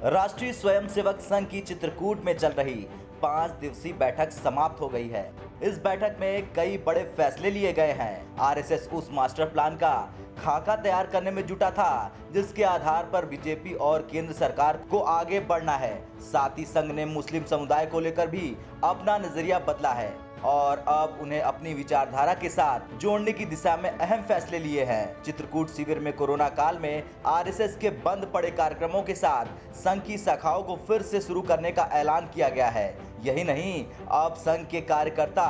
राष्ट्रीय स्वयंसेवक संघ की चित्रकूट में चल रही 5 दिवसीय बैठक समाप्त हो गई है। इस बैठक में कई बड़े फैसले लिए गए हैं। आरएसएस उस मास्टर प्लान का खाका तैयार करने में जुटा था जिसके आधार पर बीजेपी और केंद्र सरकार को आगे बढ़ना है। साथ ही संघ ने मुस्लिम समुदाय को लेकर भी अपना नजरिया बदला है और अब उन्हें अपनी विचारधारा के साथ जोड़ने की दिशा में अहम फैसले लिए हैं। चित्रकूट शिविर में कोरोना काल में आरएसएस के बंद पड़े कार्यक्रमों के साथ संघ की शाखाओं को फिर से शुरू करने का ऐलान किया गया है। यही नहीं, अब संघ के कार्यकर्ता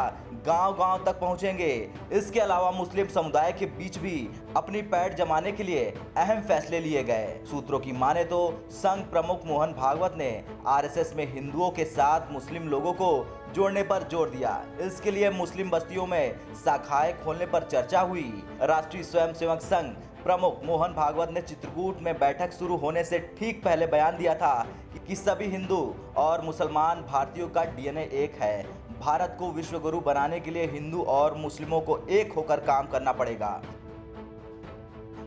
गांव-गांव तक पहुंचेंगे। इसके अलावा मुस्लिम समुदाय के बीच भी अपनी पैठ जमाने के लिए अहम फैसले लिए गए। सूत्रों की माने तो संघ प्रमुख मोहन भागवत ने आरएसएस में हिंदुओं के साथ मुस्लिम लोगों को जोड़ने पर जोर दिया। इसके लिए मुस्लिम बस्तियों में शाखाएं खोलने पर चर्चा हुई। राष्ट्रीय स्वयंसेवक संघ प्रमुख मोहन भागवत ने चित्रकूट में बैठक शुरू होने से ठीक पहले बयान दिया था कि सभी हिंदू और मुसलमान भारतीयों का डीएनए एक है। भारत को विश्व गुरु बनाने के लिए हिंदू और मुस्लिमों को एक होकर काम करना पड़ेगा।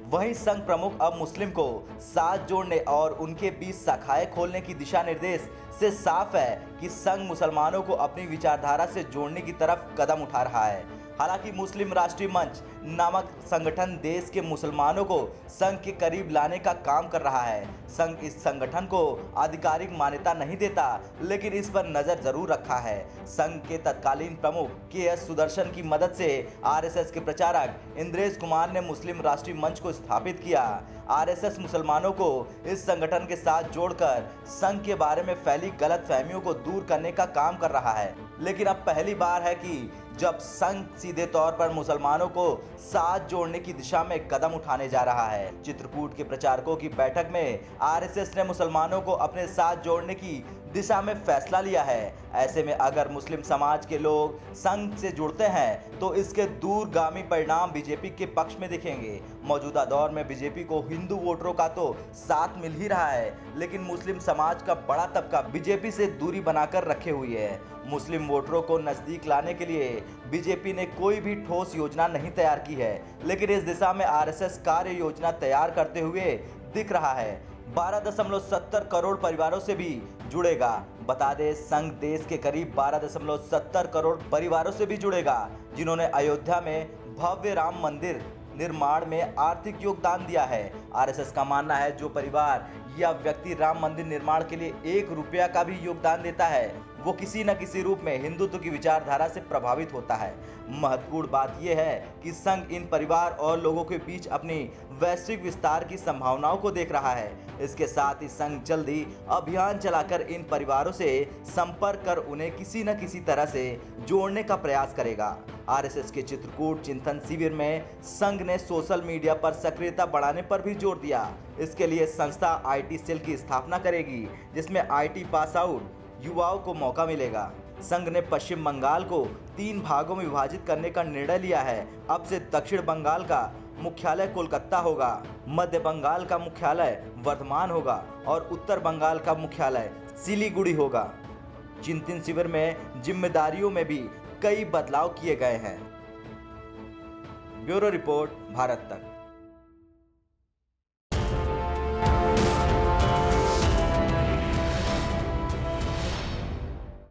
वहीं संघ प्रमुख अब मुस्लिम को साथ जोड़ने और उनके बीच शाखाएं खोलने की दिशा निर्देश से साफ है कि संघ मुसलमानों को अपनी विचारधारा से जोड़ने की तरफ कदम उठा रहा है। हालांकि मुस्लिम राष्ट्रीय मंच नामक संगठन देश के मुसलमानों को संघ के करीब लाने का काम कर रहा है। संघ इस संगठन को आधिकारिक मान्यता नहीं देता, लेकिन इस पर नजर जरूर रखा है। संघ के तत्कालीन प्रमुख के.एस. सुदर्शन की मदद से आरएसएस के प्रचारक इंद्रेश कुमार ने मुस्लिम राष्ट्रीय मंच को स्थापित किया। आरएसएस मुसलमानों को इस संगठन के साथ जोड़कर संघ के बारे में फैली गलतफहमियों को दूर करने का काम कर रहा है। लेकिन अब पहली बार है कि जब संघ सीधे तौर पर मुसलमानों को साथ जोड़ने की दिशा में कदम उठाने जा रहा है। चित्रकूट के प्रचारकों की बैठक में आरएसएस ने मुसलमानों को अपने साथ जोड़ने की दिशा में फैसला लिया है। ऐसे में अगर मुस्लिम समाज के लोग संघ से जुड़ते हैं तो इसके दूरगामी परिणाम बीजेपी के पक्ष में दिखेंगे। मौजूदा दौर में बीजेपी को हिंदू वोटरों का तो साथ मिल ही रहा है, लेकिन मुस्लिम समाज का बड़ा तबका बीजेपी से दूरी बनाकर रखे हुए है। मुस्लिम वोटरों को नजदीक लाने के लिए बीजेपी ने कोई भी ठोस योजना नहीं तैयार की है, लेकिन इस दिशा में आरएसएस कार्य योजना तैयार करते हुए दिख रहा है। 12.70 करोड़ परिवारों से भी जुड़ेगा। बता दें, संघ देश के करीब 12.70 करोड़ परिवारों से भी जुड़ेगा जिन्होंने अयोध्या में भव्य राम मंदिर निर्माण में आर्थिक योगदान दिया है। आरएसएस का मानना है जो परिवार या व्यक्ति राम मंदिर निर्माण के लिए 1 रुपया का भी योगदान देता है वो किसी न किसी रूप में हिंदुत्व की विचारधारा से प्रभावित होता है। महत्वपूर्ण बात यह है कि संघ इन परिवार और लोगों के बीच अपनी वैश्विक विस्तार की संभावनाओं को देख रहा है। इसके साथ ही संघ जल्दी अभियान चलाकर इन परिवारों से संपर्क कर उन्हें किसी न किसी तरह से जोड़ने का प्रयास करेगा। आरएसएस के चित्रकूट चिंतन शिविर में संघ ने सोशल मीडिया पर सक्रियता बढ़ाने पर भी जोर दिया। इसके लिए संस्था आईटी सेल की स्थापना करेगी जिसमें आईटी पास आउट युवाओं को मौका मिलेगा। संघ ने पश्चिम बंगाल को 3 भागों में विभाजित करने का निर्णय लिया है। अब से दक्षिण बंगाल का मुख्यालय कोलकाता होगा, मध्य बंगाल का मुख्यालय वर्धमान होगा और उत्तर बंगाल का मुख्यालय सिलीगुड़ी होगा। चिंतन शिविर में जिम्मेदारियों में भी कई बदलाव किए गए हैं। ब्यूरो रिपोर्ट, भारत तक।